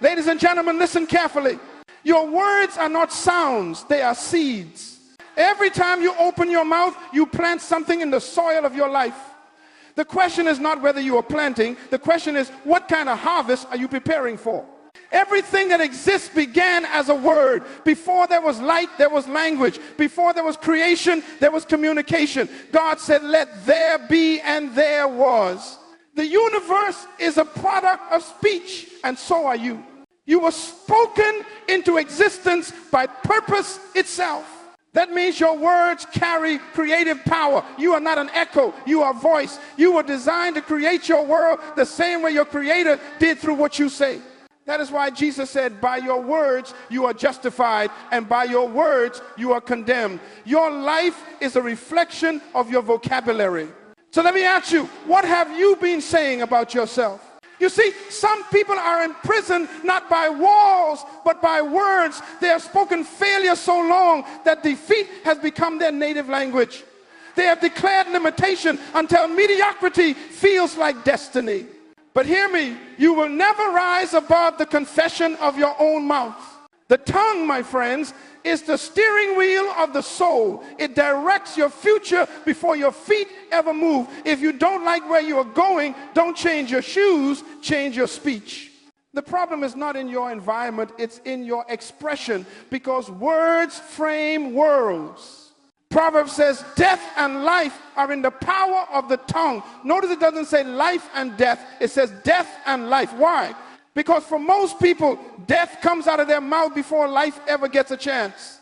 Ladies and gentlemen, listen carefully. Your words are not sounds, they are seeds. Every time you open your mouth, you plant something in the soil of your life. The question is not whether you are planting. The question is, what kind of harvest are you preparing for? Everything that exists began as a word. Before there was light, there was language. Before there was creation, there was communication. God said, let there be, and there was. The universe is a product of speech, and so are you. You were spoken into existence by purpose itself. That means your words carry creative power. You are not an echo, you are voice. You were designed to create your world the same way your creator did through what you say. That is why Jesus said, by your words you are justified, and by your words you are condemned. Your life is a reflection of your vocabulary. So let me ask you, what have you been saying about yourself? You see, some people are imprisoned not by walls, but by words. They have spoken failure so long that defeat has become their native language. They have declared limitation until mediocrity feels like destiny. But hear me, you will never rise above the confession of your own mouth. The tongue, my friends, is the steering wheel of the soul. It directs your future before your feet ever move. If you don't like where you are going, don't change your shoes, change your speech. The problem is not in your environment, it's in your expression, because words frame worlds. Proverbs says death and life are in the power of the tongue. Notice it doesn't say life and death, it says death and life. Why? Because for most people, death comes out of their mouth before life ever gets a chance.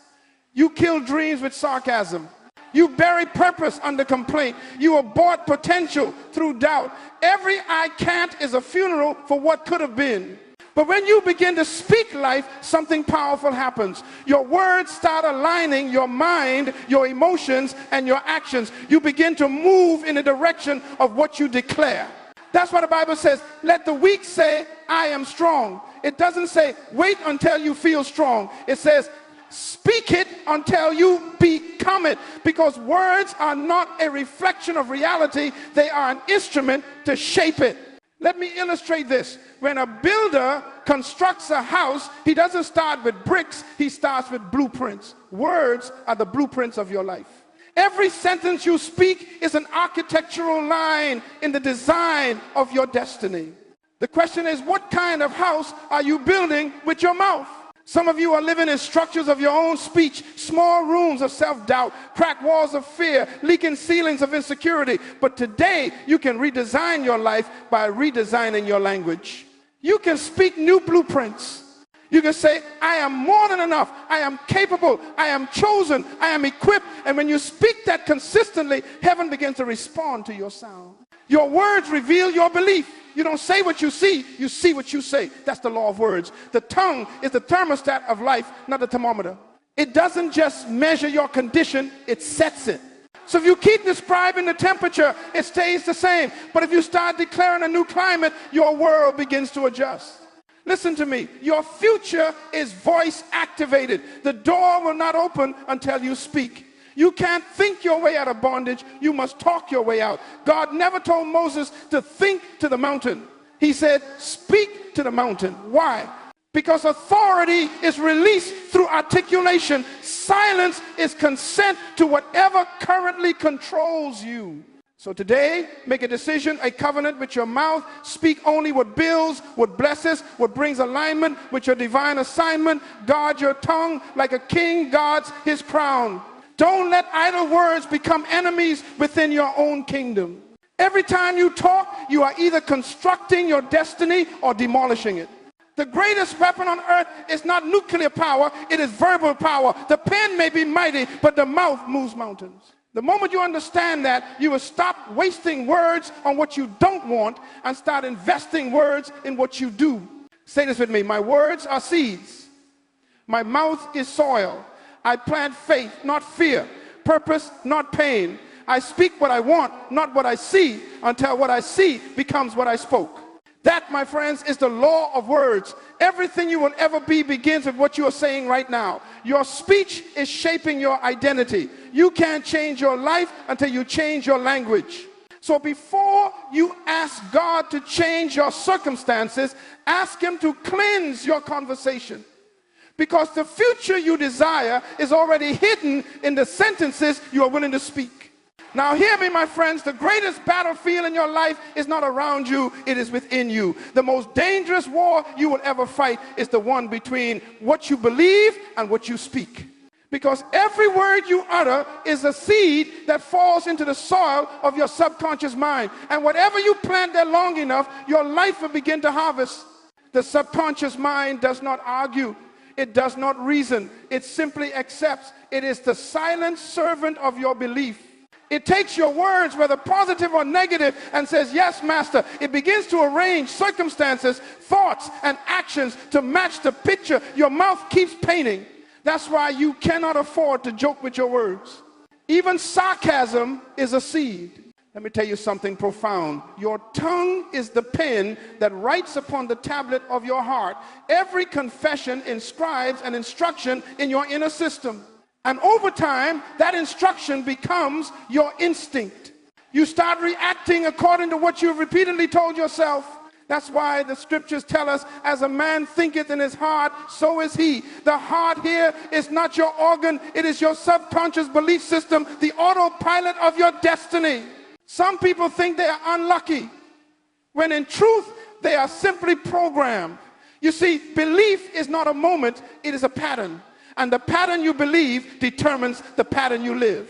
You kill dreams with sarcasm. You bury purpose under complaint. You abort potential through doubt. Every I can't is a funeral for what could have been. But when you begin to speak life, something powerful happens. Your words start aligning your mind, your emotions, and your actions. You begin to move in the direction of what you declare. That's why the Bible says, let the weak say, I am strong. It doesn't say, wait until you feel strong. It says, speak it until you become it. Because words are not a reflection of reality. They are an instrument to shape it. Let me illustrate this. When a builder constructs a house, he doesn't start with bricks. He starts with blueprints. Words are the blueprints of your life. Every sentence you speak is an architectural line in the design of your destiny. The question is, what kind of house are you building with your mouth? Some of you are living in structures of your own speech, small rooms of self-doubt, cracked walls of fear, leaking ceilings of insecurity. But today, you can redesign your life by redesigning your language. You can speak new blueprints. You can say, I am more than enough. I am capable. I am chosen. I am equipped. And when you speak that consistently, heaven begins to respond to your sound. Your words reveal your belief. You don't say what you see what you say. That's the law of words. The tongue is the thermostat of life, not the thermometer. It doesn't just measure your condition, it sets it. So if you keep describing the temperature, it stays the same. But if you start declaring a new climate, your world begins to adjust. Listen to me. Your future is voice activated. The door will not open until you speak. You can't think your way out of bondage. You must talk your way out. God never told Moses to think to the mountain. He said, speak to the mountain. Why? Because authority is released through articulation. Silence is consent to whatever currently controls you. So today, make a decision, a covenant with your mouth. Speak only what builds, what blesses, what brings alignment with your divine assignment. Guard your tongue like a king guards his crown. Don't let idle words become enemies within your own kingdom. Every time you talk, you are either constructing your destiny or demolishing it. The greatest weapon on earth is not nuclear power, it is verbal power. The pen may be mighty, but the mouth moves mountains. The moment you understand that, you will stop wasting words on what you don't want and start investing words in what you do. Say this with me. My words are seeds. My mouth is soil. I plant faith, not fear. Purpose, not pain. I speak what I want, not what I see, until what I see becomes what I spoke. That, my friends, is the law of words. Everything you will ever be begins with what you are saying right now. Your speech is shaping your identity. You can't change your life until you change your language. So before you ask God to change your circumstances, ask him to cleanse your conversation. Because the future you desire is already hidden in the sentences you are willing to speak. Now hear me, my friends, the greatest battlefield in your life is not around you, it is within you. The most dangerous war you will ever fight is the one between what you believe and what you speak. Because every word you utter is a seed that falls into the soil of your subconscious mind. And whatever you plant there long enough, your life will begin to harvest. The subconscious mind does not argue. It does not reason. It simply accepts. It is the silent servant of your belief. It takes your words, whether positive or negative, and says, yes, master. It begins to arrange circumstances, thoughts, and actions to match the picture your mouth keeps painting. That's why you cannot afford to joke with your words. Even sarcasm is a seed. Let me tell you something profound. Your tongue is the pen that writes upon the tablet of your heart. Every confession inscribes an instruction in your inner system. And over time, that instruction becomes your instinct. You start reacting according to what you've repeatedly told yourself. That's why the scriptures tell us, as a man thinketh in his heart, so is he. The heart here is not your organ. It is your subconscious belief system, the autopilot of your destiny. Some people think they are unlucky, when in truth, they are simply programmed. You see, belief is not a moment, it is a pattern. And the pattern you believe determines the pattern you live.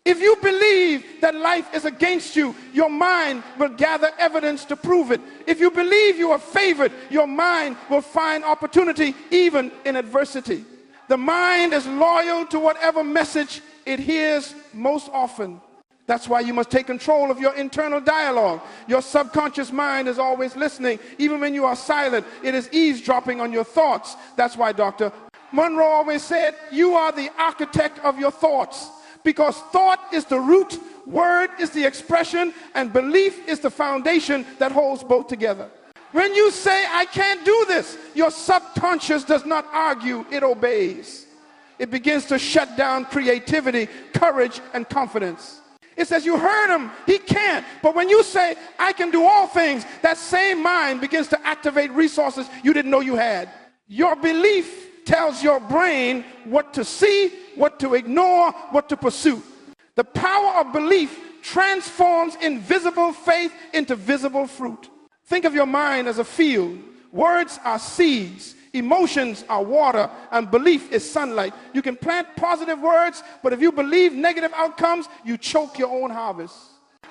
If you believe that life is against you, your mind will gather evidence to prove it. If you believe you are favored, your mind will find opportunity even in adversity. The mind is loyal to whatever message it hears most often. That's why you must take control of your internal dialogue. Your subconscious mind is always listening. Even when you are silent, it is eavesdropping on your thoughts. That's why Dr. Munroe always said, you are the architect of your thoughts. Because thought is the root, word is the expression, and belief is the foundation that holds both together. When you say, I can't do this, your subconscious does not argue, it obeys. It begins to shut down creativity, courage, and confidence. It says, you heard him, he can't. But when you say, I can do all things, that same mind begins to activate resources you didn't know you had. Your belief tells your brain what to see, what to ignore, what to pursue. The power of belief transforms invisible faith into visible fruit. Think of your mind as a field. Words are seeds, emotions are water, and belief is sunlight. You can plant positive words, but if you believe negative outcomes, you choke your own harvest.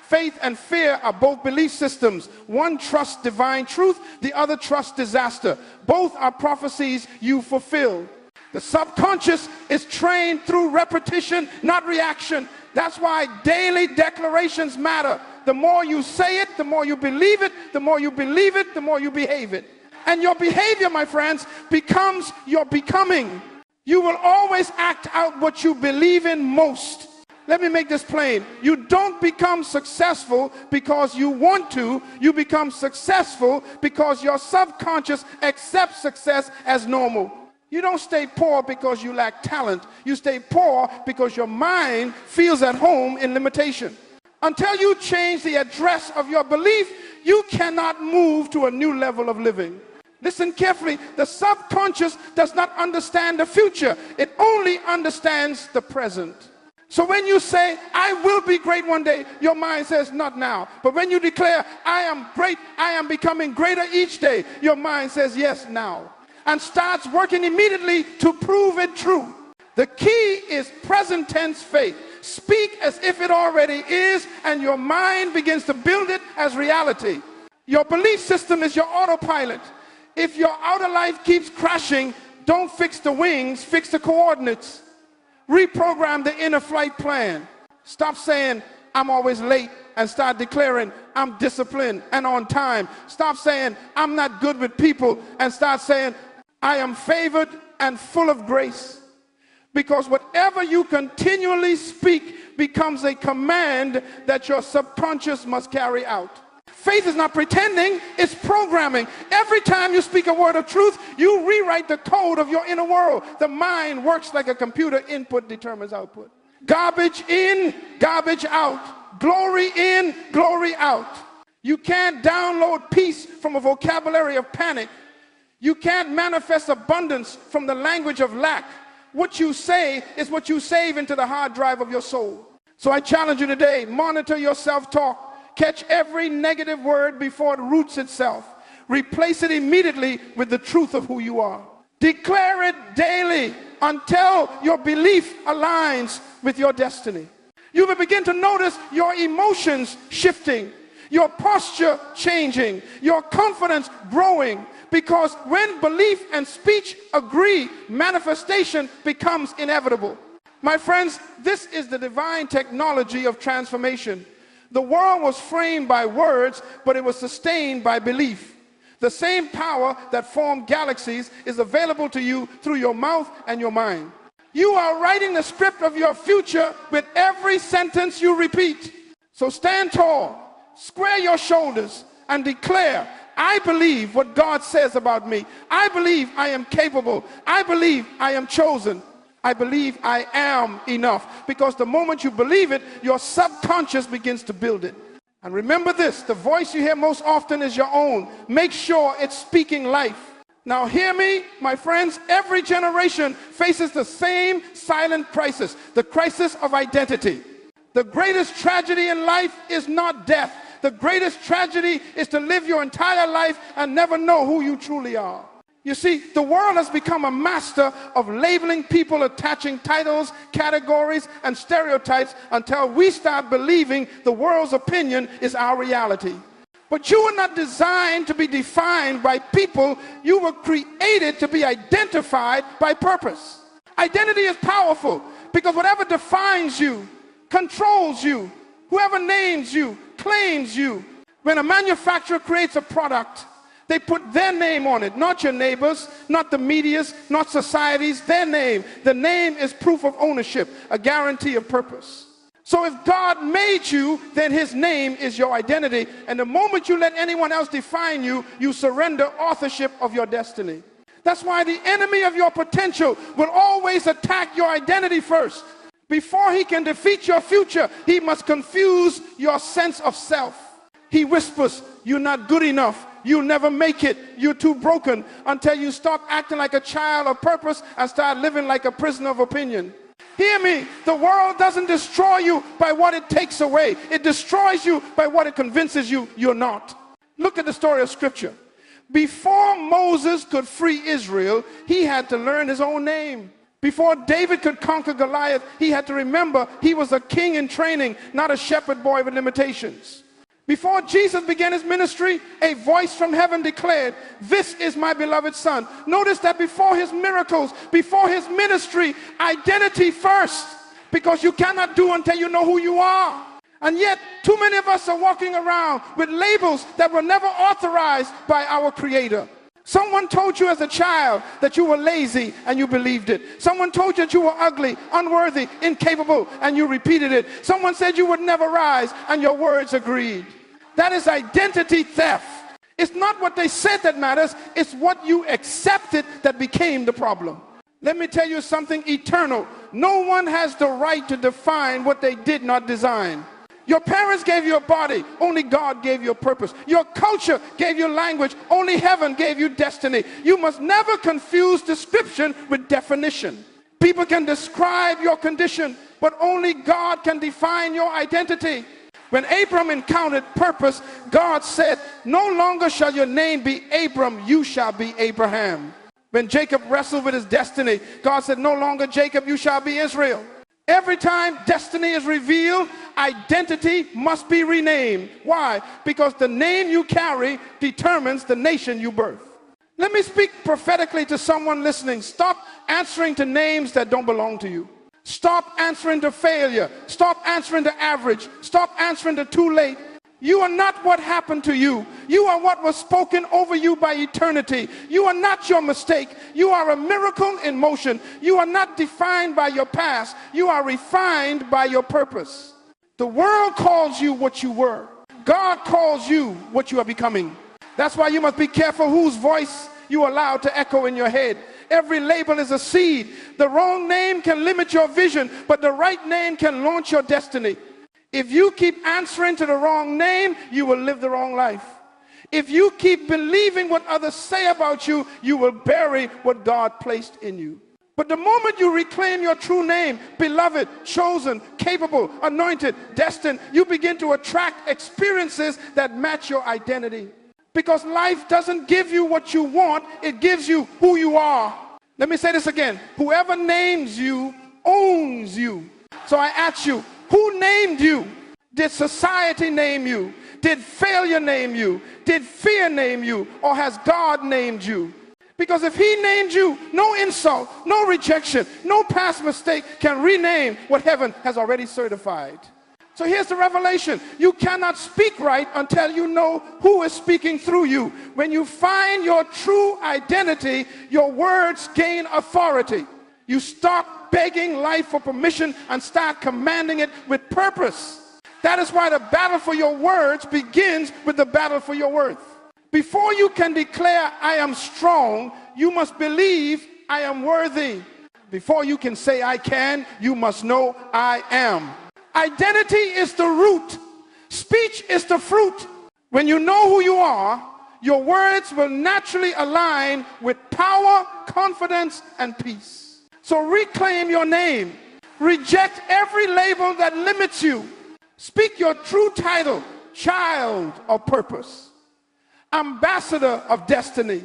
Faith and fear are both belief systems. One trusts divine truth, the other trusts disaster. Both are prophecies you fulfill. The subconscious is trained through repetition, not reaction. That's why daily declarations matter. The more you say it, the more you believe it. The more you believe it, the more you behave it. And your behavior, my friends, becomes your becoming. You will always act out what you believe in most. Let me make this plain. You don't become successful because you want to. You become successful because your subconscious accepts success as normal. You don't stay poor because you lack talent. You stay poor because your mind feels at home in limitation. Until you change the address of your belief, you cannot move to a new level of living. Listen carefully. The subconscious does not understand the future. It only understands the present. So when you say, I will be great one day, your mind says, not now. But when you declare, I am great, I am becoming greater each day, your mind says, yes, now. And starts working immediately to prove it true. The key is present tense faith. Speak as if it already is, and your mind begins to build it as reality. Your belief system is your autopilot. If your outer life keeps crashing, don't fix the wings, fix the coordinates. Reprogram the inner flight plan. Stop saying, I'm always late, and start declaring, I'm disciplined and on time. Stop saying, I'm not good with people, and start saying, I am favored and full of grace. Because whatever you continually speak becomes a command that your subconscious must carry out. Faith is not pretending, it's programming. Every time you speak a word of truth, you rewrite the code of your inner world. The mind works like a computer. Input determines output. Garbage in, garbage out. glory in, glory out. You can't download peace from a vocabulary of panic. You can't manifest abundance from the language of lack. What you say is what you save into the hard drive of your soul. So I challenge you today, monitor your self-talk. Catch every negative word before it roots itself. Replace it immediately with the truth of who you are. Declare it daily until your belief aligns with your destiny. You will begin to notice your emotions shifting, your posture changing, your confidence growing, because when belief and speech agree, manifestation becomes inevitable. My friends, this is the divine technology of transformation. The world was framed by words, but it was sustained by belief. The same power that formed galaxies is available to you through your mouth and your mind. You are writing the script of your future with every sentence you repeat. So stand tall, square your shoulders, and declare, I believe what God says about me. I believe I am capable. I believe I am chosen. I believe I am enough. Because the moment you believe it, your subconscious begins to build it. And remember this, the voice you hear most often is your own. Make sure it's speaking life. Now hear me, my friends, every generation faces the same silent crisis, the crisis of identity. The greatest tragedy in life is not death. The greatest tragedy is to live your entire life and never know who you truly are. You see, the world has become a master of labeling people, attaching titles, categories, and stereotypes until we start believing the world's opinion is our reality. But you were not designed to be defined by people. You were created to be identified by purpose. Identity is powerful because whatever defines you, controls you, whoever names you, claims you. When a manufacturer creates a product, they put their name on it, not your neighbors, not the media's, not society's, their name. The name is proof of ownership, a guarantee of purpose. So if God made you, then his name is your identity. And the moment you let anyone else define you, you surrender authorship of your destiny. That's why the enemy of your potential will always attack your identity first. Before he can defeat your future, he must confuse your sense of self. He whispers, you're not good enough. You'll never make it. You're too broken, until you stop acting like a child of purpose and start living like a prisoner of opinion. Hear me. The world doesn't destroy you by what it takes away. It destroys you by what it convinces you you're not. Look at the story of Scripture. Before Moses could free Israel, he had to learn his own name. Before David could conquer Goliath, he had to remember he was a king in training, not a shepherd boy with limitations. Before Jesus began his ministry, a voice from heaven declared, this is my beloved son. Notice that before his miracles, before his ministry, identity first, because you cannot do until you know who you are. And yet, too many of us are walking around with labels that were never authorized by our Creator. Someone told you as a child that you were lazy and you believed it. Someone told you that you were ugly, unworthy, incapable, and you repeated it. Someone said you would never rise and your words agreed. That is identity theft. It's not what they said that matters, it's what you accepted that became the problem. Let me tell you something eternal. No one has the right to define what they did not design. Your parents gave you a body, only God gave you a purpose. Your culture gave you language, only heaven gave you destiny. You must never confuse description with definition. People can describe your condition, but only God can define your identity. When Abram encountered purpose, God said, no longer shall your name be Abram, you shall be Abraham. When Jacob wrestled with his destiny, God said, no longer Jacob, you shall be Israel. Every time destiny is revealed, identity must be renamed. Why? Because the name you carry determines the nation you birth. Let me speak prophetically to someone listening. Stop answering to names that don't belong to you. Stop answering to failure. Stop answering to average. Stop answering to too late. You are not what happened to you. You are what was spoken over you by eternity. You are not your mistake. You are a miracle in motion. You are not defined by your past. You are refined by your purpose. The world calls you what you were. God calls you what you are becoming. That's why you must be careful whose voice you allow to echo in your head. Every label is a seed. The wrong name can limit your vision, but the right name can launch your destiny. If you keep answering to the wrong name, you will live the wrong life. If you keep believing what others say about you, you will bury what God placed in you. But the moment you reclaim your true name, beloved, chosen, capable, anointed, destined, you begin to attract experiences that match your identity. Because life doesn't give you what you want, it gives you who you are. Let me say this again. Whoever names you owns you. So I ask you, who named you? Did society name you? Did failure name you? Did fear name you? Or has God named you? Because if he named you, no insult, no rejection, no past mistake can rename what heaven has already certified. So here's the revelation. You cannot speak right until you know who is speaking through you. When you find your true identity, your words gain authority. You stop begging life for permission and start commanding it with purpose. That is why the battle for your words begins with the battle for your worth. Before you can declare, I am strong, you must believe I am worthy. Before you can say I can, you must know I am. Identity is the root. Speech is the fruit. When you know who you are, your words will naturally align with power, confidence, and peace. So reclaim your name. Reject every label that limits you. Speak your true title, child of purpose, ambassador of destiny,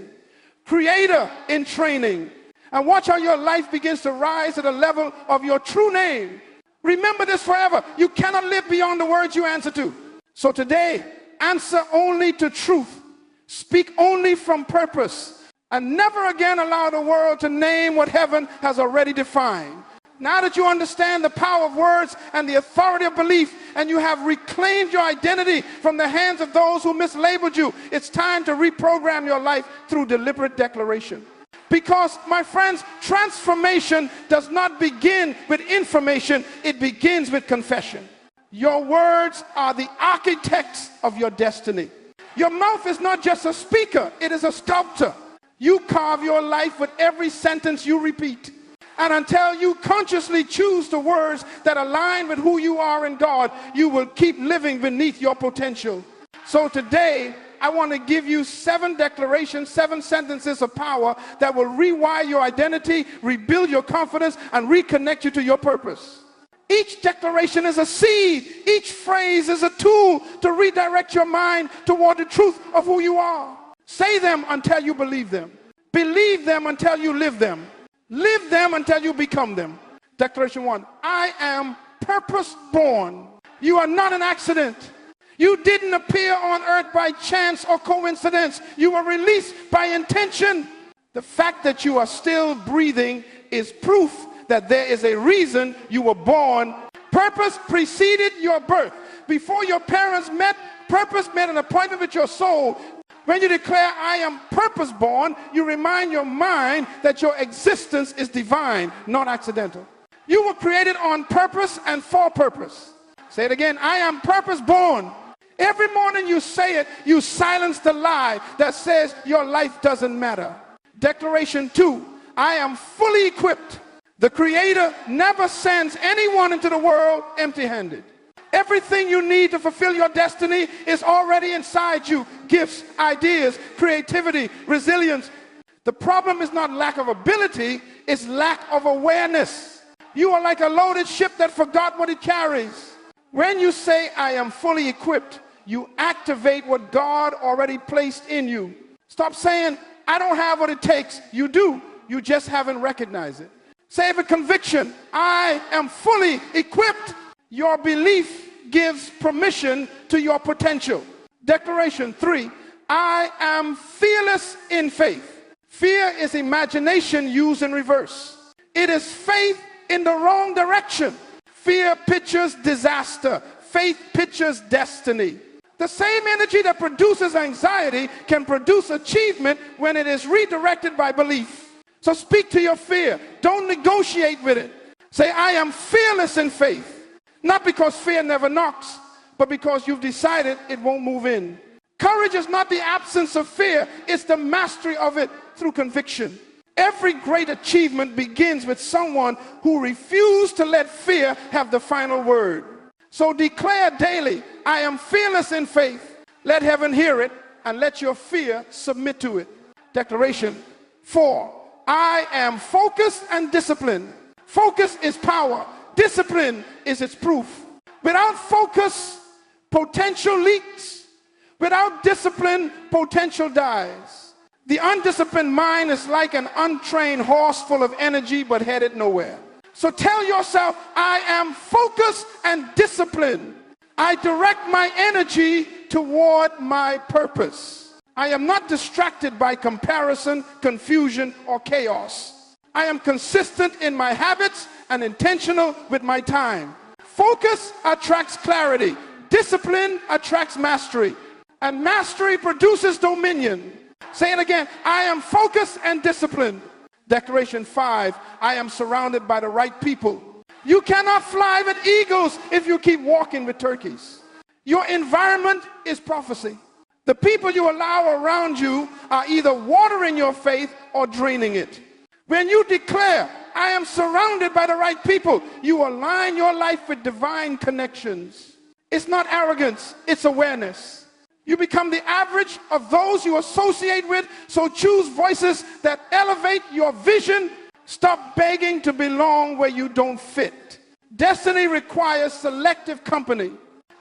creator in training, and watch how your life begins to rise to the level of your true name. Remember this forever. You cannot live beyond the words you answer to. So today, answer only to truth. Speak only from purpose. And never again allow the world to name what heaven has already defined. Now that you understand the power of words and the authority of belief, and you have reclaimed your identity from the hands of those who mislabeled you, it's time to reprogram your life through deliberate declaration. Because, my friends, transformation does not begin with information, it begins with confession. Your words are the architects of your destiny. Your mouth is not just a speaker, it is a sculptor. You carve your life with every sentence you repeat. And until you consciously choose the words that align with who you are in God, you will keep living beneath your potential. So today, I want to give you 7 declarations, 7 sentences of power that will rewire your identity, rebuild your confidence, and reconnect you to your purpose. Each declaration is a seed. Each phrase is a tool to redirect your mind toward the truth of who you are. Say them until you believe them. Believe them until you live them. Live them until you become them. Declaration 1. I am purpose born. You are not an accident. You didn't appear on earth by chance or coincidence. You were released by intention. The fact that you are still breathing is proof that there is a reason you were born. Purpose preceded your birth. Before your parents met, purpose made an appointment with your soul. When you declare, I am purpose born, you remind your mind that your existence is divine, not accidental. You were created on purpose and for purpose. Say it again. I am purpose born. Every morning you say it, you silence the lie that says your life doesn't matter. Declaration 2. I am fully equipped. The Creator never sends anyone into the world empty-handed. Everything you need to fulfill your destiny is already inside you. Gifts, ideas, creativity, resilience. The problem is not lack of ability, it's lack of awareness. You are like a loaded ship that forgot what it carries. When you say, I am fully equipped, you activate what God already placed in you. Stop saying, I don't have what it takes. You do. You just haven't recognized it. Say with conviction, I am fully equipped. Your belief gives permission to your potential. Declaration 3, I am fearless in faith. Fear is imagination used in reverse. It is faith in the wrong direction. Fear pictures disaster. Faith pictures destiny. The same energy that produces anxiety can produce achievement when it is redirected by belief. So speak to your fear. Don't negotiate with it. Say, I am fearless in faith. Not because fear never knocks, but because you've decided it won't move in. Courage is not the absence of fear. It's the mastery of it through conviction. Every great achievement begins with someone who refused to let fear have the final word. So declare daily, I am fearless in faith. Let heaven hear it, and let your fear submit to it. Declaration 4, I am focused and disciplined. Focus is power. Discipline is its proof. Without focus, potential leaks. Without discipline, potential dies. The undisciplined mind is like an untrained horse full of energy but headed nowhere. So tell yourself, I am focused and disciplined. I direct my energy toward my purpose. I am not distracted by comparison, confusion, or chaos. I am consistent in my habits and intentional with my time. Focus attracts clarity. Discipline attracts mastery. And mastery produces dominion. Say it again. I am focused and disciplined. Declaration 5, I am surrounded by the right people. You cannot fly with eagles if you keep walking with turkeys. Your environment is prophecy. The people you allow around you are either watering your faith or draining it. When you declare, I am surrounded by the right people, you align your life with divine connections. It's not arrogance, it's awareness. You become the average of those you associate with, so choose voices that elevate your vision. Stop begging to belong where you don't fit. Destiny requires selective company.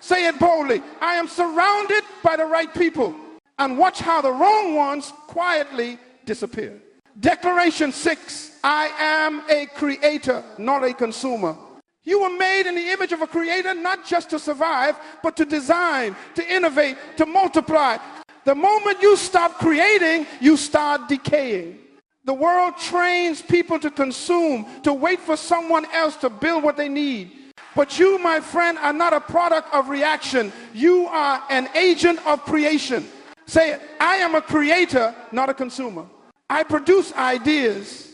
Say it boldly, I am surrounded by the right people, and watch how the wrong ones quietly disappear. Declaration 6, I am a creator, not a consumer. You were made in the image of a creator, not just to survive, but to design, to innovate, to multiply. The moment you stop creating, you start decaying. The world trains people to consume, to wait for someone else to build what they need. But you, my friend, are not a product of reaction. You are an agent of creation. Say it, I am a creator, not a consumer. I produce ideas.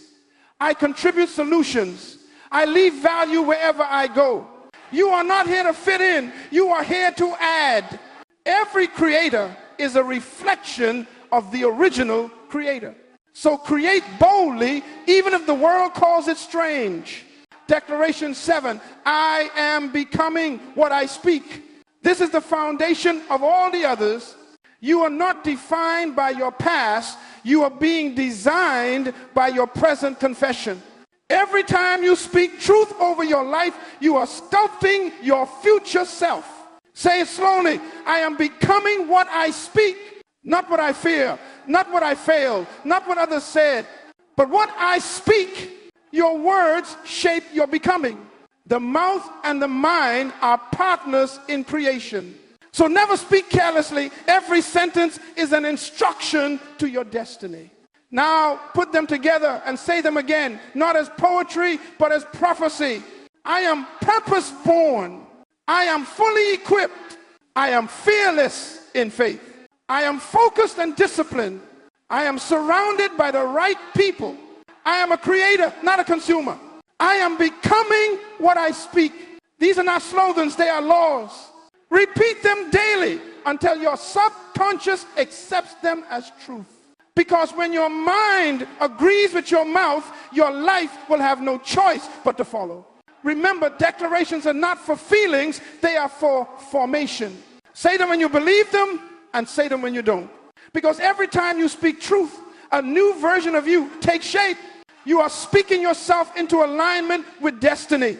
I contribute solutions. I leave value wherever I go. You are not here to fit in. You are here to add. Every creator is a reflection of the original creator. So create boldly, even if the world calls it strange. Declaration 7, I am becoming what I speak. This is the foundation of all the others. You are not defined by your past. You are being designed by your present confession. Every time you speak truth over your life, you are sculpting your future self. Say it slowly. I am becoming what I speak, not what I fear, not what I failed, not what others said, but what I speak. Your words shape your becoming. The mouth and the mind are partners in creation. So never speak carelessly. Every sentence is an instruction to your destiny. Now put them together and say them again, not as poetry, but as prophecy. I am purpose-born. I am fully equipped. I am fearless in faith. I am focused and disciplined. I am surrounded by the right people. I am a creator, not a consumer. I am becoming what I speak. These are not slogans, they are laws. Repeat them daily until your subconscious accepts them as truth. Because when your mind agrees with your mouth, your life will have no choice but to follow. Remember, declarations are not for feelings, they are for formation. Say them when you believe them and say them when you don't. Because every time you speak truth, a new version of you takes shape. You are speaking yourself into alignment with destiny.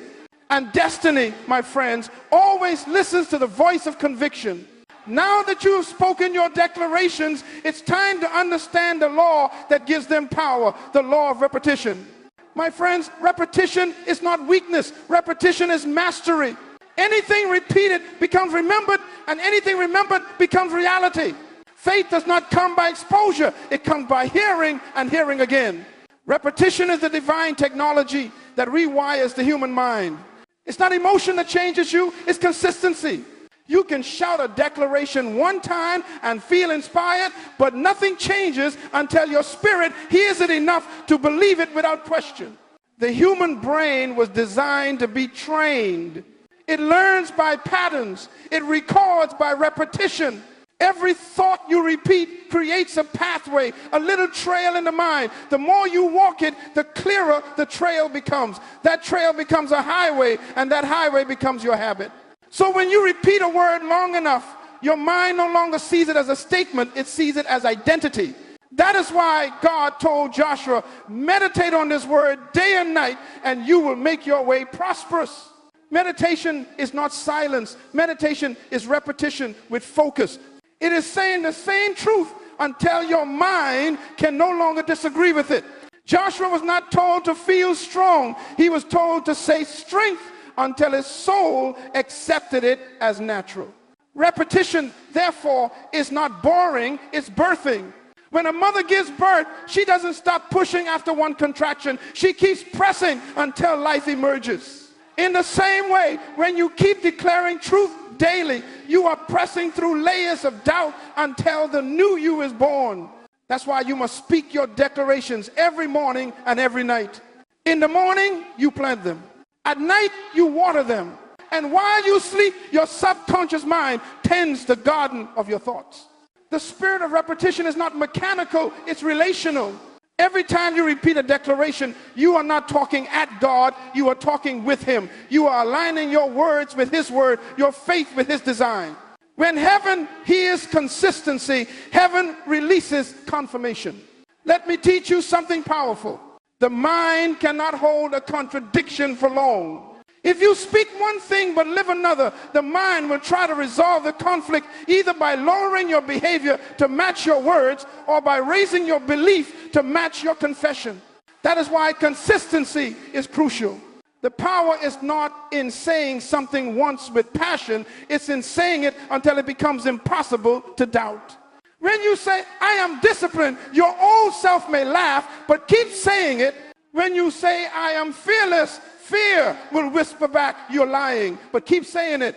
And destiny, my friends, always listens to the voice of conviction. Now that you have spoken your declarations, it's time to understand the law that gives them power, the law of repetition. My friends, repetition is not weakness. Repetition is mastery. Anything repeated becomes remembered, and anything remembered becomes reality. Faith does not come by exposure. It comes by hearing and hearing again. Repetition is the divine technology that rewires the human mind. It's not emotion that changes you, it's consistency. You can shout a declaration one time and feel inspired, but nothing changes until your spirit hears it enough to believe it without question. The human brain was designed to be trained. It learns by patterns. It records by repetition. Every thought you repeat creates a pathway, a little trail in the mind. The more you walk it, the clearer the trail becomes. That trail becomes a highway, and that highway becomes your habit. So when you repeat a word long enough, your mind no longer sees it as a statement, it sees it as identity. That is why God told Joshua, meditate on this word day and night, and you will make your way prosperous. Meditation is not silence. Meditation is repetition with focus. It is saying the same truth until your mind can no longer disagree with it. Joshua was not told to feel strong. He was told to say strength until his soul accepted it as natural. Repetition, therefore, is not boring, it's birthing. When a mother gives birth, she doesn't stop pushing after one contraction. She keeps pressing until life emerges. In the same way, when you keep declaring truth daily, you are pressing through layers of doubt until the new you is born. That's why you must speak your declarations every morning and every night. In the morning, you plant them. At night, you water them. And while you sleep, your subconscious mind tends the garden of your thoughts. The spirit of repetition is not mechanical, it's relational. Every time you repeat a declaration, you are not talking at God, you are talking with him. You are aligning your words with his word, your faith with his design. When heaven hears consistency, heaven releases confirmation. Let me teach you something powerful. The mind cannot hold a contradiction for long. If you speak one thing but live another, the mind will try to resolve the conflict either by lowering your behavior to match your words or by raising your belief to match your confession. That is why consistency is crucial. The power is not in saying something once with passion, it's in saying it until it becomes impossible to doubt. When you say, I am disciplined, your old self may laugh, but keep saying it. When you say, I am fearless, fear will whisper back, you're lying, but keep saying it.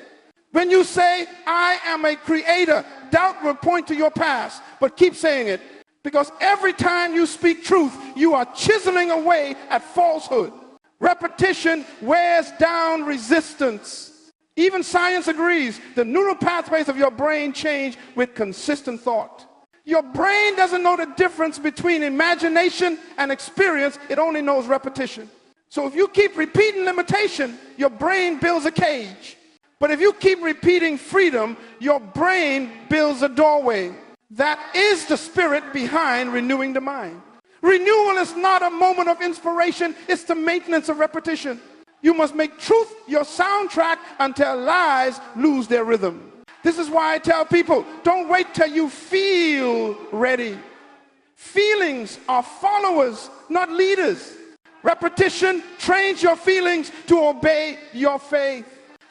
When you say, I am a creator, doubt will point to your past, but keep saying it. Because every time you speak truth, you are chiseling away at falsehood. Repetition wears down resistance. Even science agrees the neural pathways of your brain change with consistent thought. Your brain doesn't know the difference between imagination and experience. It only knows repetition. So if you keep repeating limitation, your brain builds a cage. But if you keep repeating freedom, your brain builds a doorway. That is the spirit behind renewing the mind. Renewal is not a moment of inspiration, it's the maintenance of repetition. You must make truth your soundtrack until lies lose their rhythm. This is why I tell people, don't wait till you feel ready. Feelings are followers, not leaders. Repetition trains your feelings to obey your faith.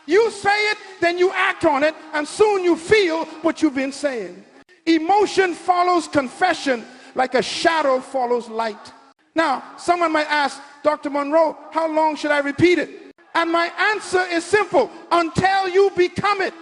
You say it, then you act on it, and soon you feel what you've been saying. Emotion follows confession like a shadow follows light. Now, someone might ask, Dr. Munroe, how long should I repeat it? And my answer is simple, until you become it.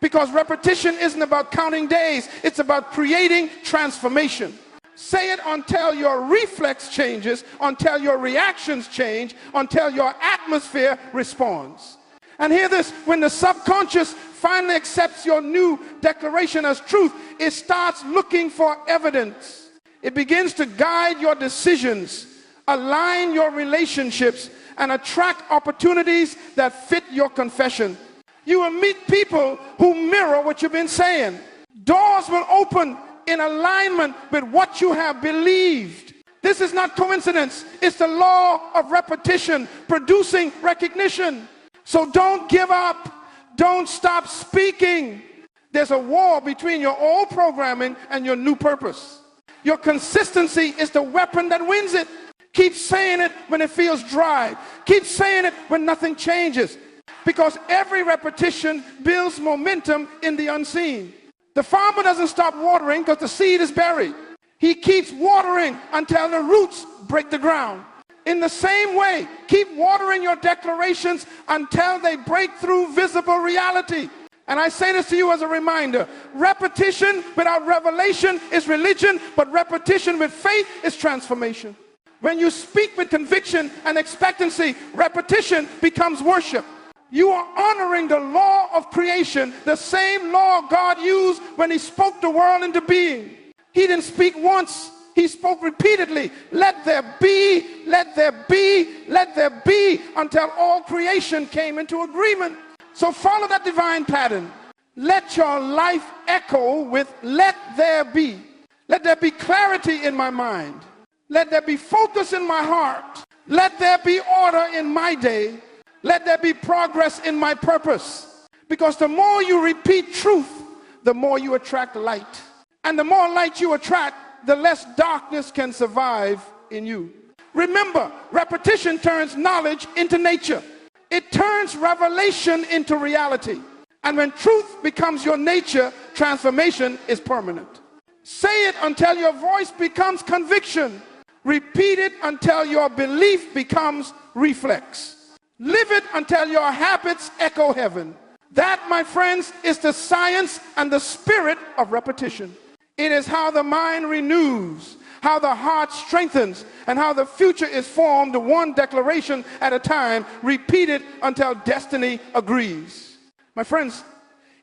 Because repetition isn't about counting days, it's about creating transformation. Say it until your reflex changes, until your reactions change, until your atmosphere responds. And hear this, when the subconscious finally accepts your new declaration as truth, it starts looking for evidence. It begins to guide your decisions, align your relationships, and attract opportunities that fit your confession. You will meet people who mirror what you've been saying. Doors will open in alignment with what you have believed. This is not coincidence. It's the law of repetition producing recognition. So don't give up. Don't stop speaking. There's a war between your old programming and your new purpose. Your consistency is the weapon that wins it. Keep saying it when it feels dry. Keep saying it when nothing changes. Because every repetition builds momentum in the unseen. The farmer doesn't stop watering because the seed is buried. He keeps watering until the roots break the ground. In the same way, keep watering your declarations until they break through visible reality. And I say this to you as a reminder, repetition without revelation is religion, but repetition with faith is transformation. When you speak with conviction and expectancy, repetition becomes worship. You are honoring the law of creation, the same law God used when he spoke the world into being. He didn't speak once, he spoke repeatedly. Let there be, let there be, let there be, until all creation came into agreement. So follow that divine pattern. Let your life echo with let there be. Let there be clarity in my mind. Let there be focus in my heart. Let there be order in my day. Let there be progress in my purpose. Because the more you repeat truth, the more you attract light. And the more light you attract, the less darkness can survive in you. Remember, repetition turns knowledge into nature. It turns revelation into reality. And when truth becomes your nature, transformation is permanent. Say it until your voice becomes conviction. Repeat it until your belief becomes reflex. Live it until your habits echo heaven. That, my friends, is the science and the spirit of repetition. It is how the mind renews, how the heart strengthens, and how the future is formed one declaration at a time, repeated until destiny agrees. My friends,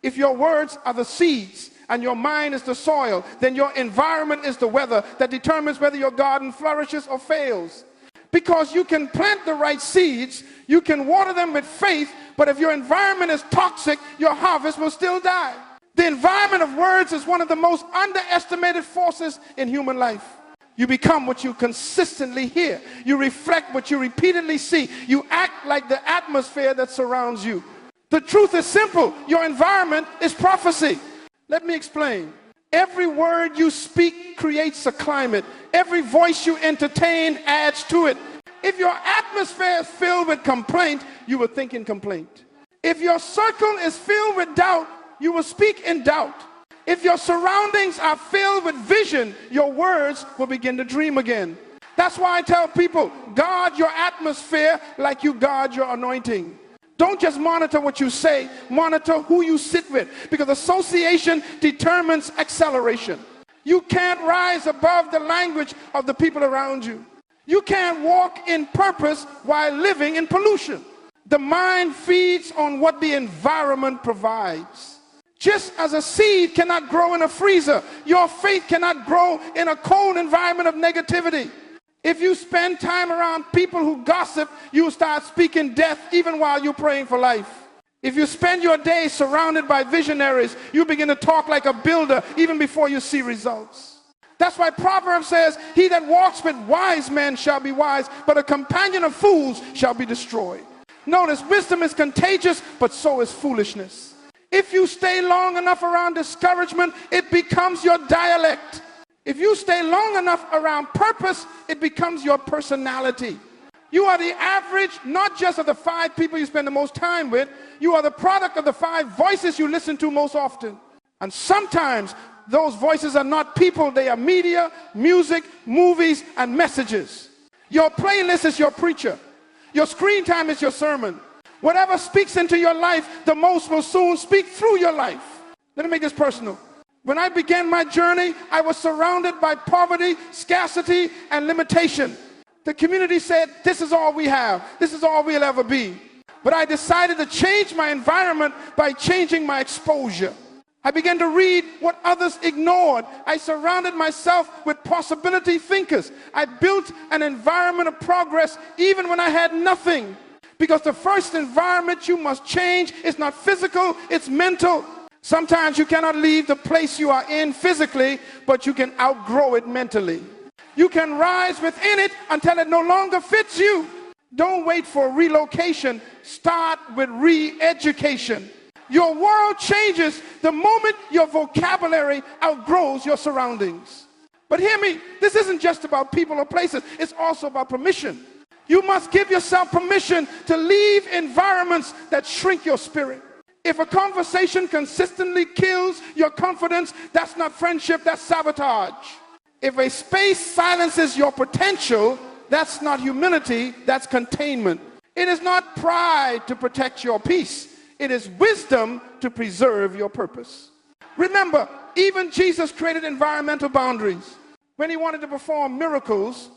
if your words are the seeds and your mind is the soil, then your environment is the weather that determines whether your garden flourishes or fails. Because you can plant the right seeds, you can water them with faith, but if your environment is toxic, your harvest will still die. The environment of words is one of the most underestimated forces in human life. You become what you consistently hear. You reflect what you repeatedly see. You act like the atmosphere that surrounds you. The truth is simple. Your environment is prophecy. Let me explain. Every word you speak creates a climate. Every voice you entertain adds to it. If your atmosphere is filled with complaint, you will think in complaint. If your circle is filled with doubt, you will speak in doubt. If your surroundings are filled with vision, your words will begin to dream again. That's why I tell people, guard your atmosphere like you guard your anointing. Don't just monitor what you say, monitor who you sit with, because association determines acceleration. You can't rise above the language of the people around you. You can't walk in purpose while living in pollution. The mind feeds on what the environment provides. Just as a seed cannot grow in a freezer, your faith cannot grow in a cold environment of negativity. If you spend time around people who gossip, you start speaking death even while you're praying for life. If you spend your day surrounded by visionaries, you begin to talk like a builder even before you see results. That's why Proverbs says, he that walks with wise men shall be wise, but a companion of fools shall be destroyed. Notice, wisdom is contagious, but so is foolishness. If you stay long enough around discouragement, it becomes your dialect. If you stay long enough around purpose, it becomes your personality. You are the average, not just of the 5 people you spend the most time with, you are the product of the 5 voices you listen to most often. And sometimes those voices are not people, they are media, music, movies, and messages. Your playlist is your preacher. Your screen time is your sermon. Whatever speaks into your life, the most will soon speak through your life. Let me make this personal. When I began my journey, I was surrounded by poverty, scarcity, and limitation. The community said, this is all we have. This is all we'll ever be. But I decided to change my environment by changing my exposure. I began to read what others ignored. I surrounded myself with possibility thinkers. I built an environment of progress even when I had nothing. Because the first environment you must change is not physical, it's mental. Sometimes you cannot leave the place you are in physically, but you can outgrow it mentally. You can rise within it until it no longer fits you. Don't wait for relocation. Start with re-education. Your world changes the moment your vocabulary outgrows your surroundings. But hear me, this isn't just about people or places, it's also about permission. You must give yourself permission to leave environments that shrink your spirit. If a conversation consistently kills your confidence, that's not friendship, that's sabotage. If a space silences your potential, that's not humility, that's containment. It is not pride to protect your peace. It is wisdom to preserve your purpose. Remember, even Jesus created environmental boundaries. When he wanted to perform miracles,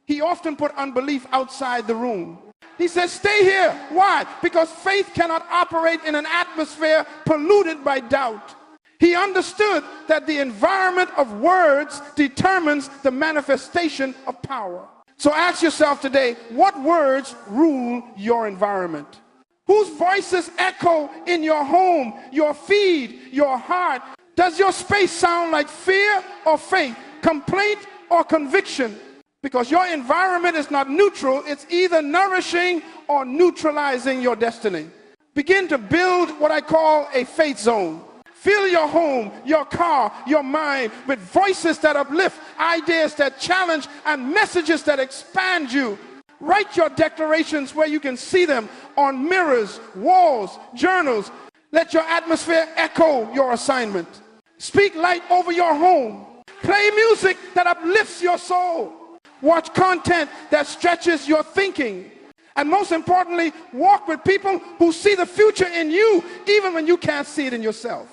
he often put unbelief outside the room. He says, stay here. Why? Because faith cannot operate in an atmosphere polluted by doubt. He understood that the environment of words determines the manifestation of power. So ask yourself today, what words rule your environment? Whose voices echo in your home, your feed, your heart? Does your space sound like fear or faith, complaint or conviction? Because your environment is not neutral. It's either nourishing or neutralizing your destiny. Begin to build what I call a faith zone. Fill your home, your car, your mind with voices that uplift, ideas that challenge, and messages that expand you. Write your declarations where you can see them on mirrors, walls, journals. Let your atmosphere echo your assignment. Speak light over your home. Play music that uplifts your soul. Watch content that stretches your thinking. And most importantly, walk with people who see the future in you, even when you can't see it in yourself.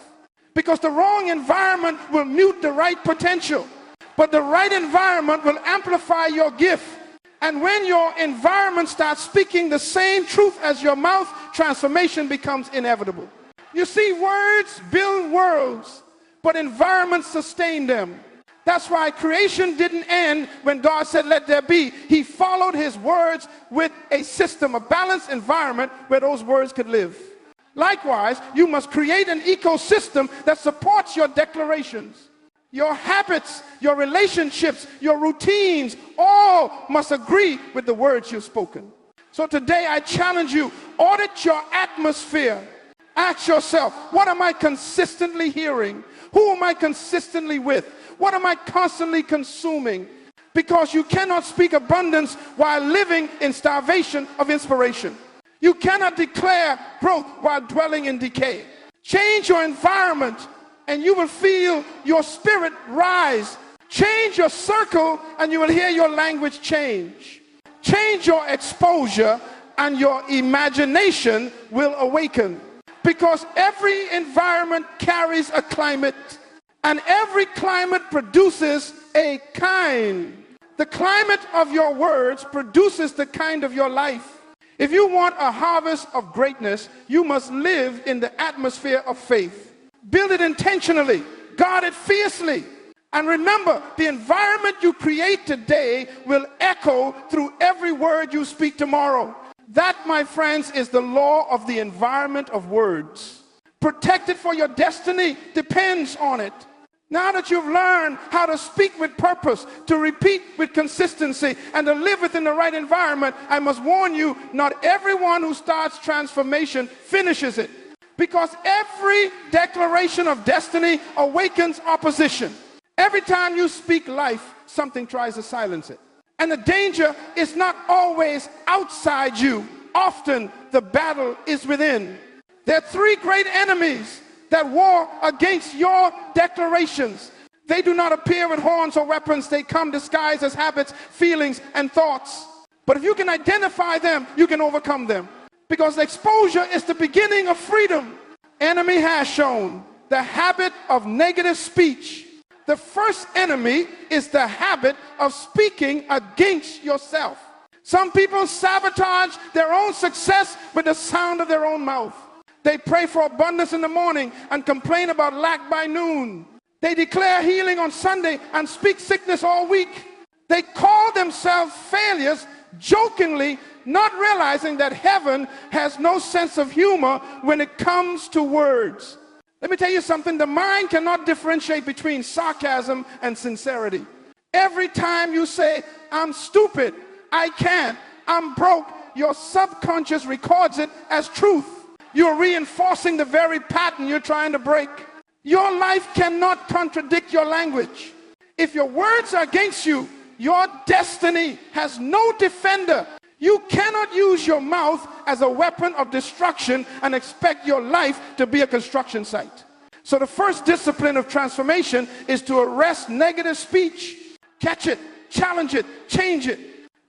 Because the wrong environment will mute the right potential, but the right environment will amplify your gift. And when your environment starts speaking the same truth as your mouth, transformation becomes inevitable. You see, words build worlds, but environments sustain them. That's why creation didn't end when God said, let there be. He followed his words with a system, a balanced environment where those words could live. Likewise, you must create an ecosystem that supports your declarations. Your habits, your relationships, your routines, all must agree with the words you've spoken. So today I challenge you, audit your atmosphere. Ask yourself, what am I consistently hearing? Who am I consistently with? What am I constantly consuming? Because you cannot speak abundance while living in starvation of inspiration. You cannot declare growth while dwelling in decay. Change your environment and you will feel your spirit rise. Change your circle and you will hear your language change. Change your exposure and your imagination will awaken. Because every environment carries a climate, and every climate produces a kind. The climate of your words produces the kind of your life. If you want a harvest of greatness, you must live in the atmosphere of faith. Build it intentionally, guard it fiercely, and remember, the environment you create today will echo through every word you speak tomorrow. That, my friends, is the law of the environment of words. Protected for your destiny depends on it. Now that you've learned how to speak with purpose, to repeat with consistency, and to live within the right environment, I must warn you, not everyone who starts transformation finishes it. Because every declaration of destiny awakens opposition. Every time you speak life, something tries to silence it. And the danger is not always outside you. Often the battle is within. There are three great enemies that war against your declarations. They do not appear with horns or weapons. They come disguised as habits, feelings, and thoughts. But if you can identify them, you can overcome them. Because exposure is the beginning of freedom. Enemy has shown the habit of negative speech. The first enemy is the habit of speaking against yourself. Some people sabotage their own success with the sound of their own mouth. They pray for abundance in the morning and complain about lack by noon. They declare healing on Sunday and speak sickness all week. They call themselves failures jokingly, not realizing that heaven has no sense of humor when it comes to words. Let me tell you something. The mind cannot differentiate between sarcasm and sincerity. Every time you say, I'm stupid, I can't, I'm broke, your subconscious records it as truth. You're reinforcing the very pattern you're trying to break. Your life cannot contradict your language. If your words are against you, your destiny has no defender. You cannot use your mouth as a weapon of destruction and expect your life to be a construction site. So the first discipline of transformation is to arrest negative speech. Catch it, challenge it, change it.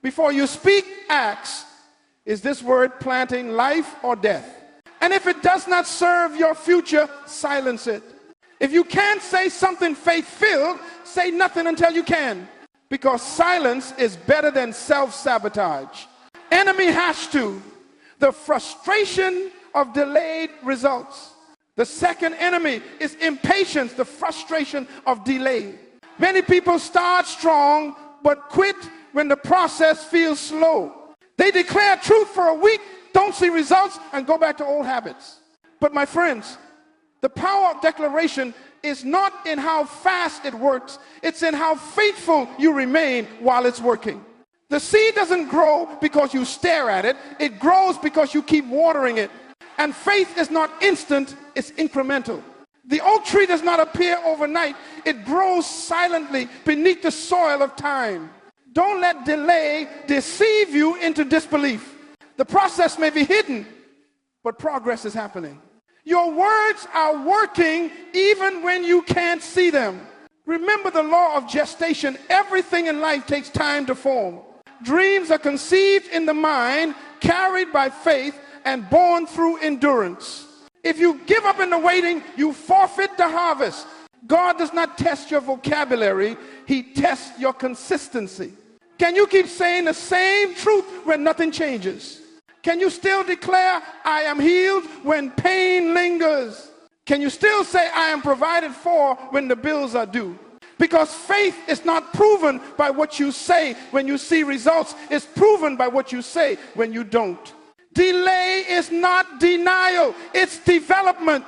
Before you speak, ask, is this word planting life or death? And if it does not serve your future, silence it. If you can't say something faith-filled, say nothing until you can. Because silence is better than self-sabotage. Enemy has to. The frustration of delayed results. The second enemy is impatience, the frustration of delay. Many people start strong, but quit when the process feels slow. They declare truth for a week, don't see results, and go back to old habits. But my friends, the power of declaration is not in how fast it works. It's in how faithful you remain while it's working. The seed doesn't grow because you stare at it. It grows because you keep watering it. And faith is not instant, it's incremental. The oak tree does not appear overnight. It grows silently beneath the soil of time. Don't let delay deceive you into disbelief. The process may be hidden, but progress is happening. Your words are working even when you can't see them. Remember the law of gestation. Everything in life takes time to form. Dreams are conceived in the mind, carried by faith, and born through endurance. If you give up in the waiting, you forfeit the harvest. God does not test your vocabulary. He tests your consistency. Can you keep saying the same truth when nothing changes? Can you still declare, I am healed when pain lingers? Can you still say, I am provided for when the bills are due? Because faith is not proven by what you say when you see results. It's proven by what you say when you don't. Delay is not denial. It's development.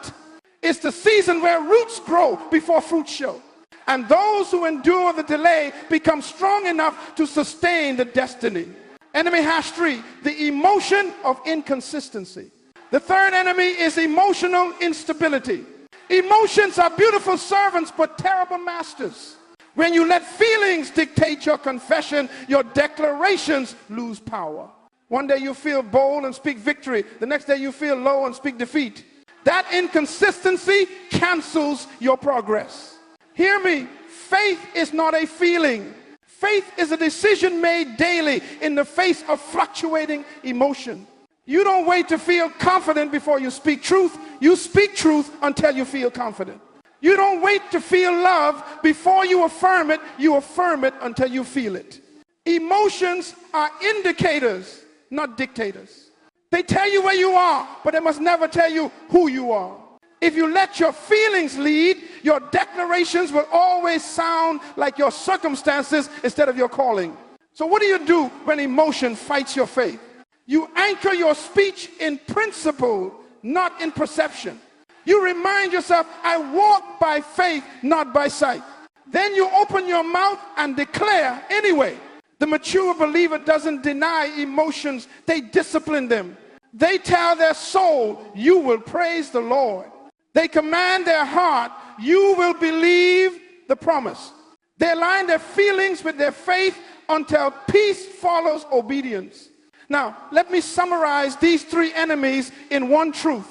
It's the season where roots grow before fruit show. And those who endure the delay become strong enough to sustain the destiny. Enemy #3, the emotion of inconsistency. The third enemy is emotional instability. Emotions are beautiful servants but terrible masters. When you let feelings dictate your confession, your declarations lose power. One day you feel bold and speak victory. The next day you feel low and speak defeat. That inconsistency cancels your progress. Hear me, faith is not a feeling. Faith is a decision made daily in the face of fluctuating emotion. You don't wait to feel confident before you speak truth. You speak truth until you feel confident. You don't wait to feel love before you affirm it. You affirm it until you feel it. Emotions are indicators, not dictators. They tell you where you are, but they must never tell you who you are. If you let your feelings lead, your declarations will always sound like your circumstances instead of your calling. So what do you do when emotion fights your faith? You anchor your speech in principle, not in perception. You remind yourself, I walk by faith, not by sight. Then you open your mouth and declare anyway. The mature believer doesn't deny emotions, they discipline them. They tell their soul, you will praise the Lord. They command their heart, you will believe the promise. They align their feelings with their faith until peace follows obedience. Now, let me summarize these three enemies in one truth.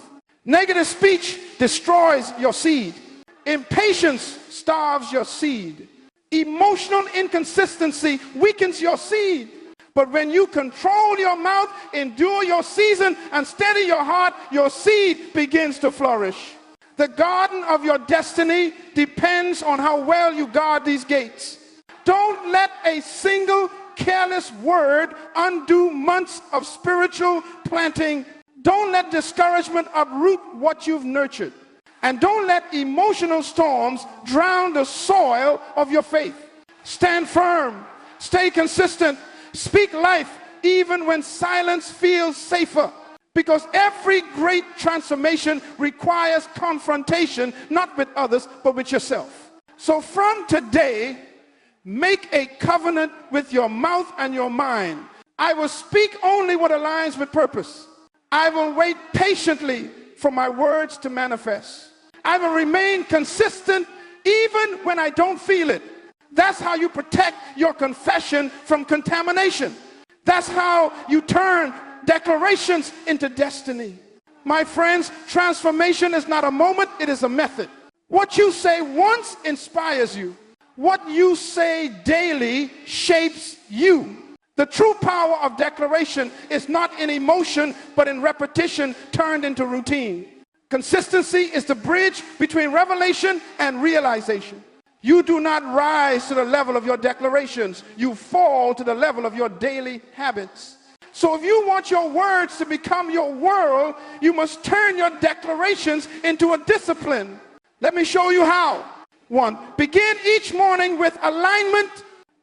Negative speech destroys your seed. Impatience starves your seed. Emotional inconsistency weakens your seed. But when you control your mouth, endure your season, and steady your heart, your seed begins to flourish. The garden of your destiny depends on how well you guard these gates. Don't let a single careless word undo months of spiritual planting. Don't let discouragement uproot what you've nurtured. And don't let emotional storms drown the soil of your faith. Stand firm. Stay consistent. Speak life even when silence feels safer. Because every great transformation requires confrontation, not with others, but with yourself. So from today, make a covenant with your mouth and your mind. I will speak only what aligns with purpose. I will wait patiently for my words to manifest. I will remain consistent even when I don't feel it. That's how you protect your confession from contamination. That's how you turn declarations into destiny. My friends, transformation is not a moment, it is a method. What you say once inspires you. What you say daily shapes you. The true power of declaration is not in emotion, but in repetition turned into routine. Consistency is the bridge between revelation and realization. You do not rise to the level of your declarations. You fall to the level of your daily habits. So if you want your words to become your world, you must turn your declarations into a discipline. Let me show you how. 1, begin each morning with alignment.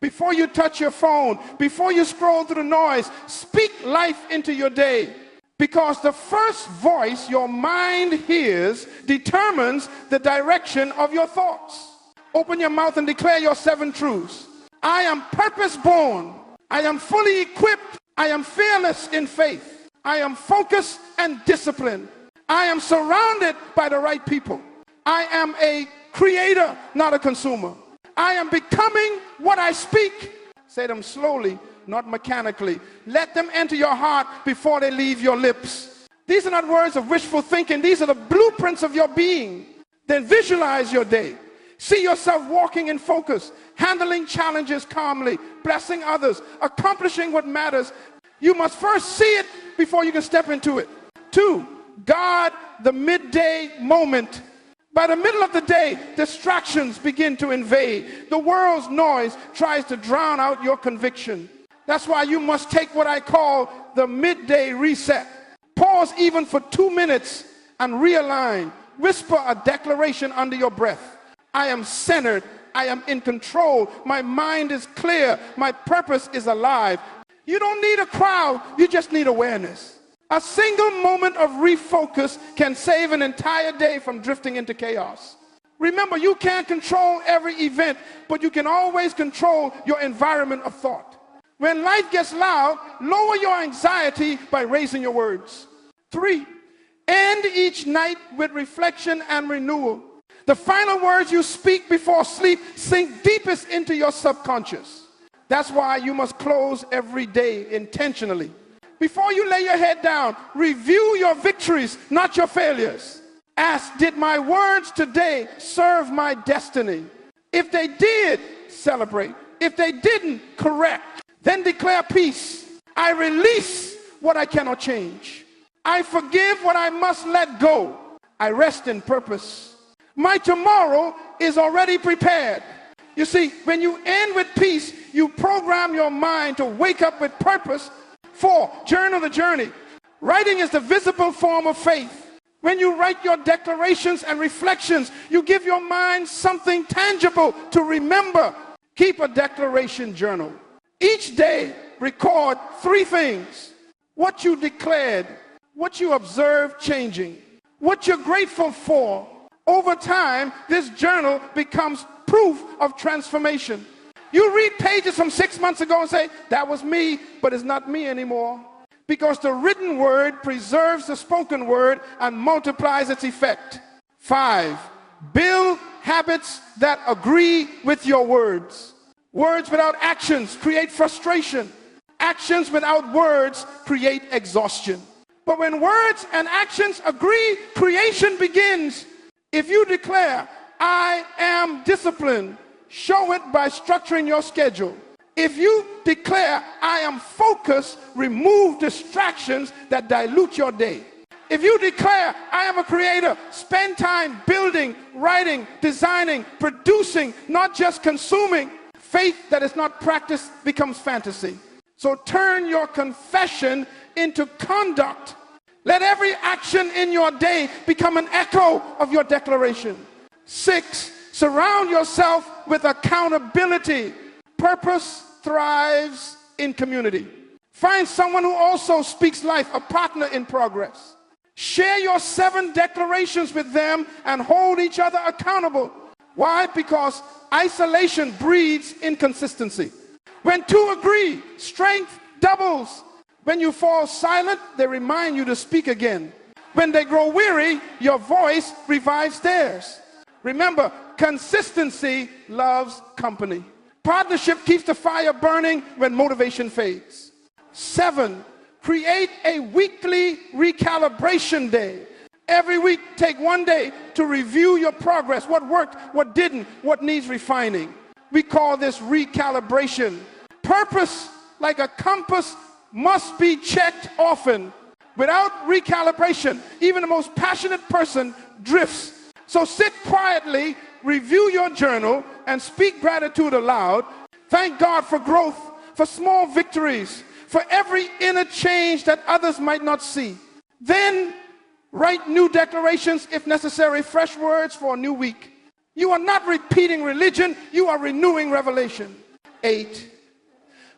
Before you touch your phone, before you scroll through the noise, speak life into your day. Because the first voice your mind hears determines the direction of your thoughts. Open your mouth and declare your 7 truths. I am purpose-born. I am fully equipped. I am fearless in faith. I am focused and disciplined. I am surrounded by the right people. I am a creator, not a consumer. I am becoming what I speak. Say them slowly, not mechanically. Let them enter your heart before they leave your lips. These are not words of wishful thinking. These are the blueprints of your being. Then visualize your day. See yourself walking in focus, handling challenges calmly, blessing others, accomplishing what matters. You must first see it before you can step into it. 2, guard the midday moment. By the middle of the day, distractions begin to invade. The world's noise tries to drown out your conviction. That's why you must take what I call the midday reset. Pause even for 2 minutes and realign. Whisper a declaration under your breath. I am centered. I am in control. My mind is clear. My purpose is alive. You don't need a crowd. You just need awareness. A single moment of refocus can save an entire day from drifting into chaos. Remember, you can't control every event, but you can always control your environment of thought. When life gets loud, lower your anxiety by raising your words. 3, end each night with reflection and renewal. The final words you speak before sleep sink deepest into your subconscious. That's why you must close every day intentionally. Before you lay your head down, review your victories, not your failures. Ask, did my words today serve my destiny? If they did, celebrate. If they didn't, correct. Then declare peace. I release what I cannot change. I forgive what I must let go. I rest in purpose. My tomorrow is already prepared. You see, when you end with peace, you program your mind to wake up with purpose. 4, journal the journey. Writing is the visible form of faith. When you write your declarations and reflections, you give your mind something tangible to remember. Keep a declaration journal. Each day, record 3 things. What you declared, what you observed changing, what you're grateful for. Over time, this journal becomes proof of transformation. You read pages from 6 months ago and say, that was me, but it's not me anymore. Because the written word preserves the spoken word and multiplies its effect. 5, build habits that agree with your words. Words without actions create frustration. Actions without words create exhaustion. But when words and actions agree, creation begins. If you declare, I am disciplined, show it by structuring your schedule. If you declare, I am focused, remove distractions that dilute your day. If you declare, I am a creator, spend time building, writing, designing, producing, not just consuming. Faith that is not practiced becomes fantasy. So turn your confession into conduct. Let every action in your day become an echo of your declaration. 6, surround yourself with accountability. Purpose thrives in community. Find someone who also speaks life, a partner in progress. Share your 7 declarations with them and hold each other accountable. Why? Because isolation breeds inconsistency. When 2 agree, strength doubles. When you fall silent, they remind you to speak again. When they grow weary, your voice revives theirs. Remember, consistency loves company. Partnership keeps the fire burning when motivation fades. 7, create a weekly recalibration day. Every week, take 1 day to review your progress. What worked, what didn't, what needs refining. We call this recalibration. Purpose, like a compass, must be checked often. Without recalibration, even the most passionate person drifts. So sit quietly, review your journal, and speak gratitude aloud. Thank God for growth, for small victories, for every inner change that others might not see. Then write new declarations, if necessary, fresh words for a new week. You are not repeating religion, you are renewing revelation. 8,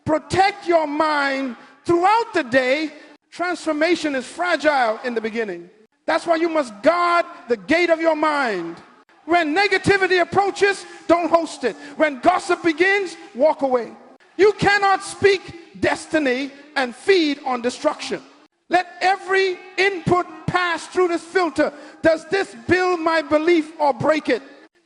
protect your mind throughout the day Transformation is fragile in the beginning. That's why you must guard the gate of your mind. When negativity approaches, don't host it. When gossip begins, walk away. You cannot speak destiny and feed on destruction. Let every input pass through this filter. Does this build my belief or break it?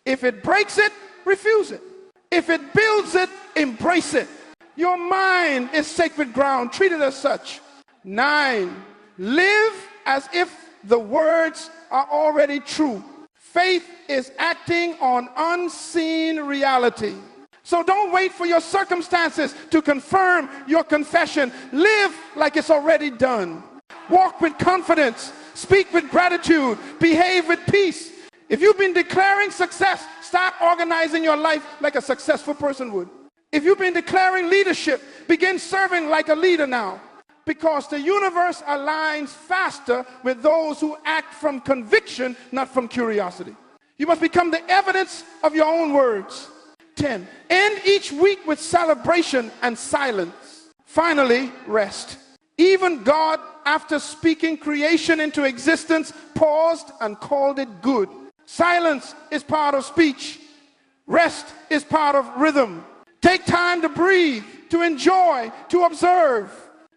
If it breaks it, refuse it. If it builds it, embrace it. Your mind is sacred ground. Treat it as such. 9, live as if the words are already true. Faith is acting on unseen reality. So don't wait for your circumstances to confirm your confession. Live like it's already done. Walk with confidence. Speak with gratitude. Behave with peace. If you've been declaring success, start organizing your life like a successful person would. If you've been declaring leadership, begin serving like a leader now. Because the universe aligns faster with those who act from conviction, not from curiosity. You must become the evidence of your own words. 10, end each week with celebration and silence. Finally, rest. Even God, after speaking creation into existence, paused and called it good. Silence is part of speech. Rest is part of rhythm. Take time to breathe, to enjoy, to observe.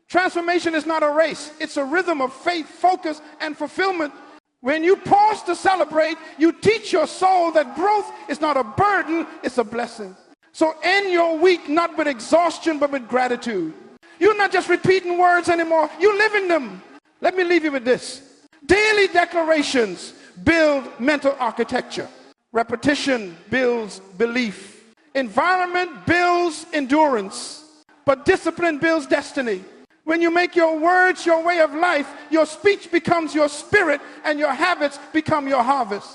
Transformation is not a race. It's a rhythm of faith, focus, and fulfillment. When you pause to celebrate, you teach your soul that growth is not a burden, it's a blessing. So end your week not with exhaustion, but with gratitude. You're not just repeating words anymore. You're living them. Let me leave you with this. Daily declarations build mental architecture. Repetition builds belief. Environment builds endurance. But discipline builds destiny. When you make your words your way of life, your speech becomes your spirit and your habits become your harvest.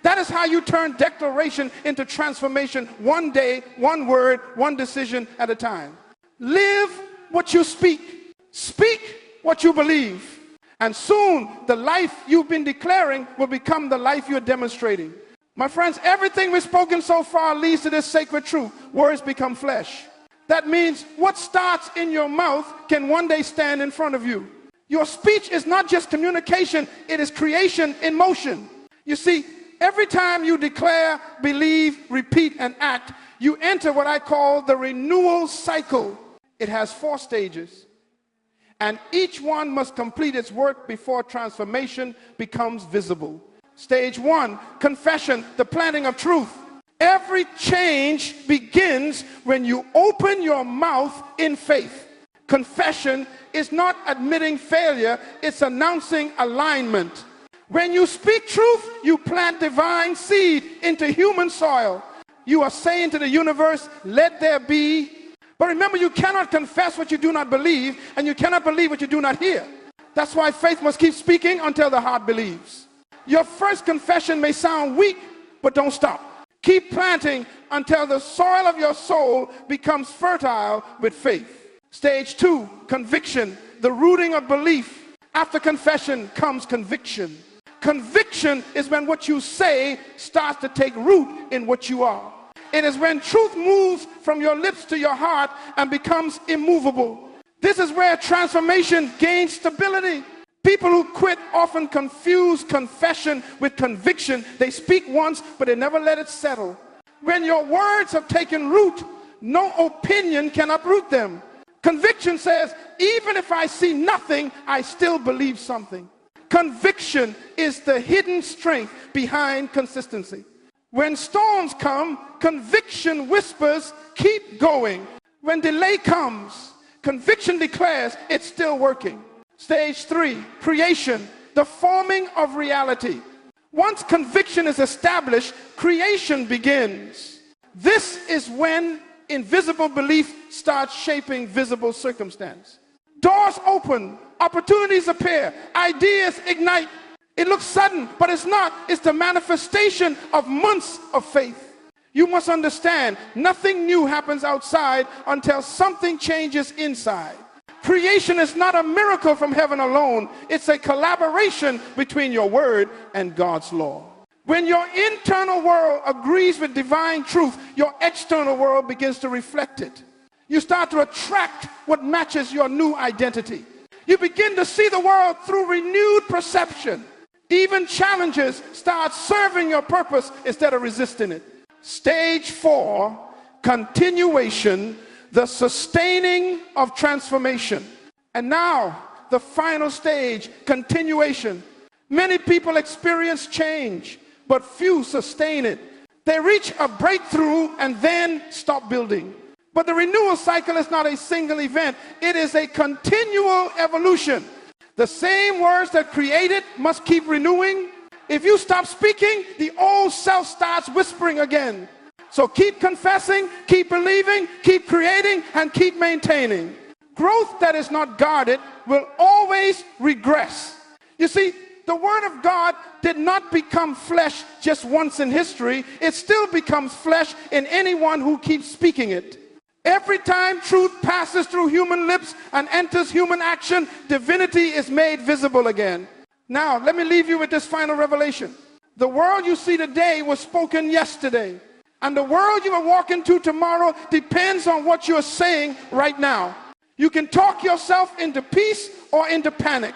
That is how you turn declaration into transformation, one day, one word, one decision at a time. Live what you speak. Speak what you believe. And soon the life you've been declaring will become the life you're demonstrating. My friends, everything we've spoken so far leads to this sacred truth. Words become flesh. That means what starts in your mouth can one day stand in front of you. Your speech is not just communication, it is creation in motion. You see, every time you declare, believe, repeat, and act, you enter what I call the renewal cycle. It has 4 stages. And each one must complete its work before transformation becomes visible. Stage 1, confession, the planting of truth. Every change begins when you open your mouth in faith. Confession is not admitting failure, it's announcing alignment. When you speak truth, you plant divine seed into human soil. You are saying to the universe, let there be. But remember, you cannot confess what you do not believe, and you cannot believe what you do not hear. That's why faith must keep speaking until the heart believes. Your first confession may sound weak, but don't stop. Keep planting until the soil of your soul becomes fertile with faith. Stage 2, conviction, the rooting of belief. After confession comes conviction. Conviction is when what you say starts to take root in what you are. It is when truth moves from your lips to your heart and becomes immovable. This is where transformation gains stability. People who quit often confuse confession with conviction. They speak once, but they never let it settle. When your words have taken root, no opinion can uproot them. Conviction says, even if I see nothing, I still believe something. Conviction is the hidden strength behind consistency. When storms come, conviction whispers, keep going. When delay comes, conviction declares it's still working. Stage 3, creation, the forming of reality. Once conviction is established, creation begins. This is when invisible belief starts shaping visible circumstance. Doors open, opportunities appear, ideas ignite. It looks sudden, but it's not. It's the manifestation of months of faith. You must understand, nothing new happens outside until something changes inside. Creation is not a miracle from heaven alone. It's a collaboration between your word and God's law. When your internal world agrees with divine truth, your external world begins to reflect it. You start to attract what matches your new identity. You begin to see the world through renewed perception. Even challenges start serving your purpose instead of resisting it. Stage 4, continuation, the sustaining of transformation. And now, the final stage, continuation. Many people experience change, but few sustain it. They reach a breakthrough and then stop building. But the renewal cycle is not a single event. It is a continual evolution. The same words that created must keep renewing. If you stop speaking, the old self starts whispering again. So keep confessing, keep believing, keep creating, and keep maintaining. Growth that is not guarded will always regress. You see, the Word of God did not become flesh just once in history. It still becomes flesh in anyone who keeps speaking it. Every time truth passes through human lips and enters human action, divinity is made visible again. Now, let me leave you with this final revelation. The world you see today was spoken yesterday. And the world you will walk into tomorrow depends on what you're saying right now. You can talk yourself into peace or into panic.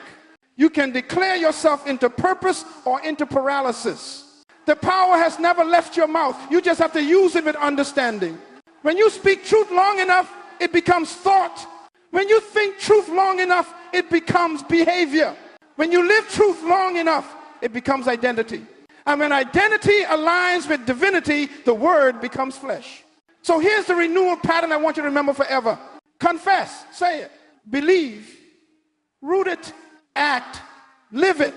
You can declare yourself into purpose or into paralysis. The power has never left your mouth. You just have to use it with understanding. When you speak truth long enough, it becomes thought. When you think truth long enough, it becomes behavior. When you live truth long enough, it becomes identity. And when identity aligns with divinity, the word becomes flesh. So here's the renewal pattern I want you to remember forever. Confess, say it, believe, root it, act, live it,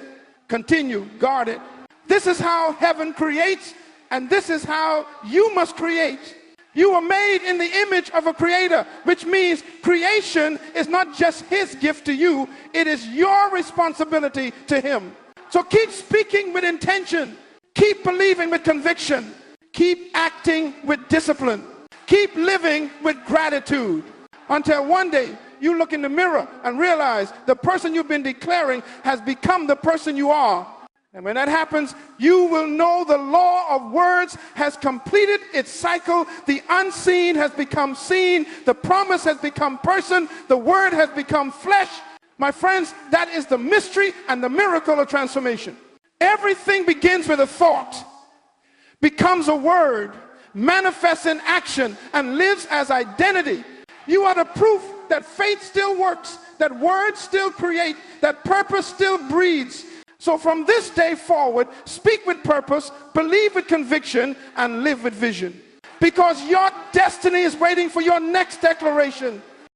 continue, guard it. This is how heaven creates, and this is how you must create. You were made in the image of a creator, which means creation is not just his gift to you, it is your responsibility to him. So keep speaking with intention, keep believing with conviction, keep acting with discipline, keep living with gratitude, until one day you look in the mirror and realize the person you've been declaring has become the person you are. And when that happens, you will know the law of words has completed its cycle. The unseen has become seen. The promise has become person. The word has become flesh. My friends, that is the mystery and the miracle of transformation. Everything begins with a thought, becomes a word, manifests in action, and lives as identity. You are the proof that faith still works, that words still create, that purpose still breathes. So from this day forward, speak with purpose, believe with conviction, and live with vision. Because your destiny is waiting for your next declaration.